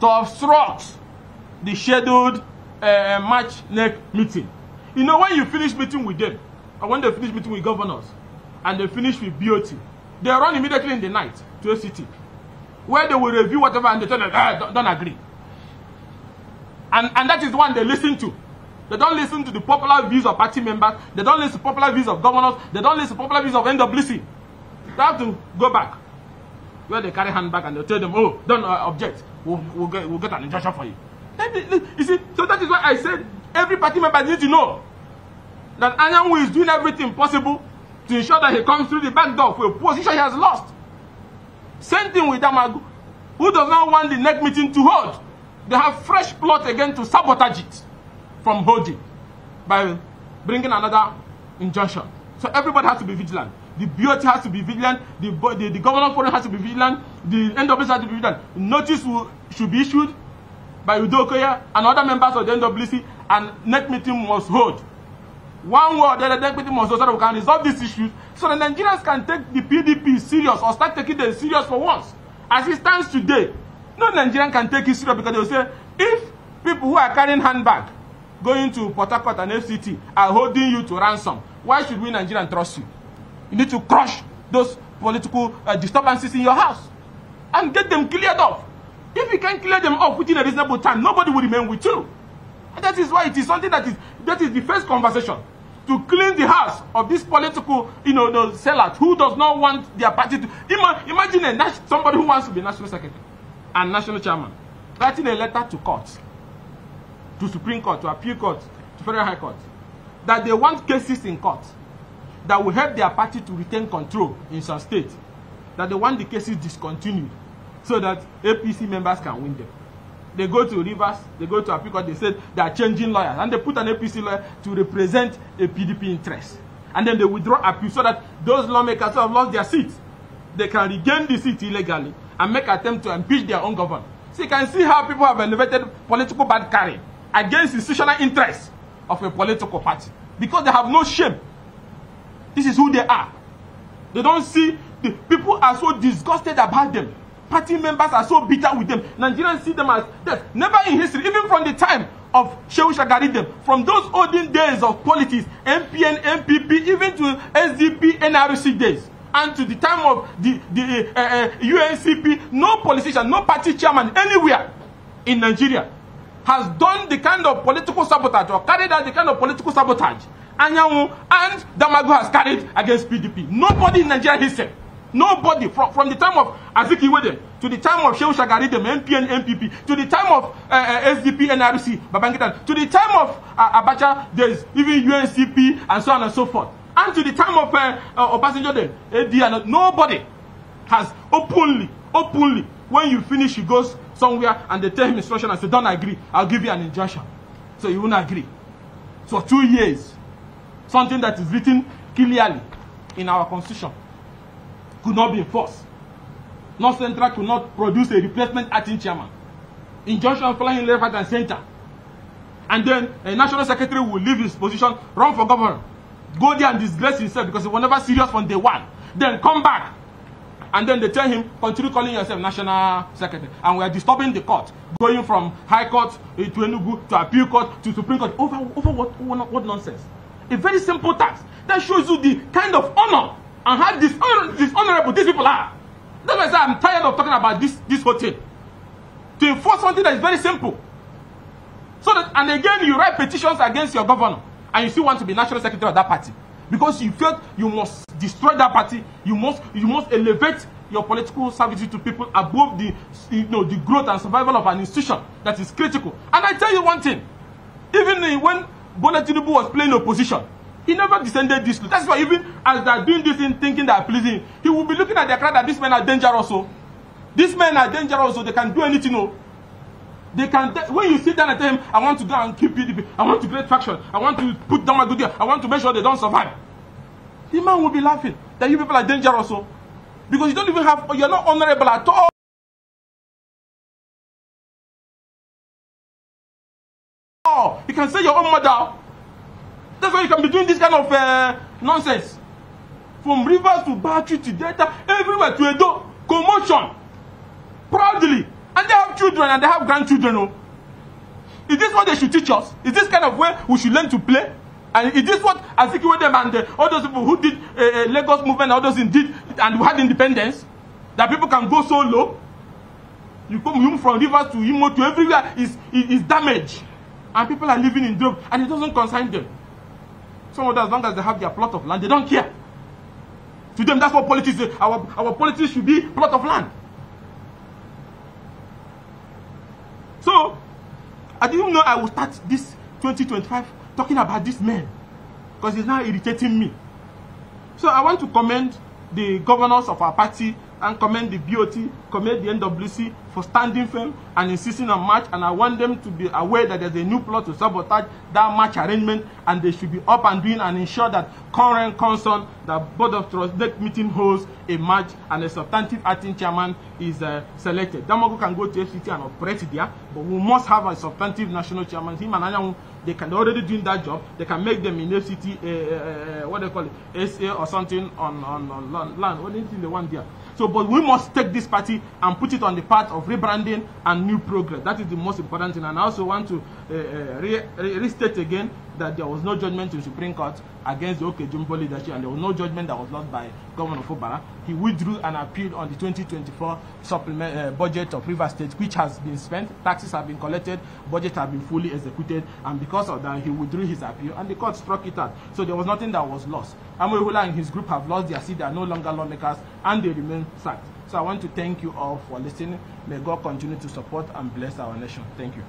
to obstruct the scheduled March next meeting. You know, when you finish meeting with them, or when they finish meeting with governors, and they finish with BOT, they run immediately in the night to FCT, where they will review whatever and they tell them, don't agree. And that is the one they listen to. They don't listen to the popular views of party members. They don't listen to popular views of governors. They don't listen to popular views of NWC. They have to go back where they carry handbag and they tell them, oh, don't object. We'll get an injunction for you. You see, so that is why I said every party member needs to know that Anyanwu is doing everything possible to ensure that he comes through the back door for a position he has lost. Same thing with Damagum, who does not want the next meeting to hold. They have fresh plot again to sabotage it from holding by bringing another injunction. So everybody has to be vigilant. The BOT has to be vigilant. The governor forum has to be vigilant. The NWC has to be vigilant. Notice should be issued by Udokoya and other members of the NWC, and next meeting must hold. One way or the other, next meeting must hold so that we can resolve these issues, so that Nigerians can take the PDP serious, or start taking them serious for once. As it stands today, no Nigerian can take it serious, because they will say, if people who are carrying handbag going to Port Harcourt and FCT are holding you to ransom, why should we Nigerians trust you? You need to crush those political disturbances in your house and get them cleared off. If you can clear them off within a reasonable time, nobody will remain with you. And that is why it is something that is the first conversation, to clean the house of this political, the sellers who does not want their party to. Imagine somebody who wants to be national secretary and national chairman writing a letter to courts, to Supreme Court, to Appeal Court, to Federal High Court, that they want cases in court that will help their party to retain control in some states, that they want the cases discontinued so that APC members can win them. They go to Rivers, they go to Appeal Court, they said they are changing lawyers, and they put an APC lawyer to represent a PDP interest. And then they withdraw appeal so that those lawmakers who have lost their seats, they can regain the seat illegally and make attempt to impeach their own government. So you can see how people have elevated political bad carry against institutional interests of a political party, because they have no shame. This is who they are. They don't see, the people are so disgusted about them. Party members are so bitter with them. Nigerians see them as death. Never in history, even from the time of Shehu Shagaridem, from those olden days of politics, MPN, MPP, even to SDP, NRC days, and to the time of the UNCP, no politician, no party chairman anywhere in Nigeria has done the kind of political sabotage, or carried out the kind of political sabotage Anyanwu and Damagum has carried against PDP. Nobody in Nigeria himself. Nobody from the time of Azikiwede to the time of Shehu Shagaridem, MPN, MPP, to the time of SDP, NRC, Babangida, to the time of Abacha, there's even UNCP and so on and so forth. And to the time of Obasanjo, AD, nobody has openly, when you finish, he goes somewhere and they tell him instruction and say, don't agree, I'll give you an injunction. So you won't agree. So 2 years, something that is written clearly in our constitution could not be enforced. North Central could not produce a replacement acting chairman. Injunction flying left, right, and center. And then a national secretary will leave his position, run for governor, go there and disgrace himself because he was never serious from day one. Then come back. And then they tell him, continue calling yourself national secretary. And we are disturbing the court, going from High Court to Enugu to Appeal Court to Supreme Court. Over what nonsense? A very simple task that shows you the kind of honor and how dishonorable these people are. That's why I say I'm tired of talking about this whole thing. To enforce something that is very simple. So that, and again, you write petitions against your governor, and you still want to be national secretary of that party. Because you felt you must destroy that party, you must elevate your political services to people above the growth and survival of an institution that is critical. And I tell you one thing, even when Bola Tinubu was playing opposition, he never descended this low. That's why even as they're doing this thing, thinking they're pleasing, he will be looking at their crowd that these men are dangerous. So these men are dangerous, so they can do anything. No. They can, when you sit down and tell him, I want to go and keep PDP, I want to create faction, I want to put down my good there, I want to make sure they don't survive. The man will be laughing that you people are dangerous. So because you don't even have, you're not honorable at all. You can say your own mother. That's why you can be doing this kind of nonsense. From Rivers to Battery to Delta, everywhere to Edo, commotion. Proudly. And they have children and they have grandchildren. Oh. Is this what they should teach us? Is this kind of way we should learn to play? And is this what Azikiwe them and all those people who did Lagos movement, all those did, and we had independence? That people can go so low? You come from Rivers to Imo to everywhere is damaged. And people are living in dope, and it doesn't concern them. Some of them, as long as they have their plot of land, they don't care. To them, that's what politics is. Our politics should be plot of land. So, I didn't know I would start this 2025 talking about this man, because he's now irritating me. So I want to commend the governors of our party and commend the BOT, commend the NWC for standing firm and insisting on march, and I want them to be aware that there's a new plot to sabotage that march arrangement, and they should be up and doing and ensure that current concern that Board of Trustees meeting holds a march and a substantive acting chairman is selected. Damagum can go to FCT and operate there, but we must have a substantive national chairman. Him and Anyanwu, they can already doing that job. They can make them in FCT, what they call it, SA or something on land. What anything they want there. So, but we must take this party and put it on the path of rebranding and new progress. That is the most important thing. And I also want to restate again that there was no judgment in Supreme Court against the Okejumbo leadership, and there was no judgment that was lost by Governor Fubara. He withdrew an appeal on the 2024 supplement budget of Rivers State, which has been spent, taxes have been collected, budget have been fully executed, and because of that, he withdrew his appeal, and the court struck it out. So there was nothing that was lost. Amoyehula and his group have lost their seat, they are no longer lawmakers, and they remain sacked. So I want to thank you all for listening. May God continue to support and bless our nation. Thank you.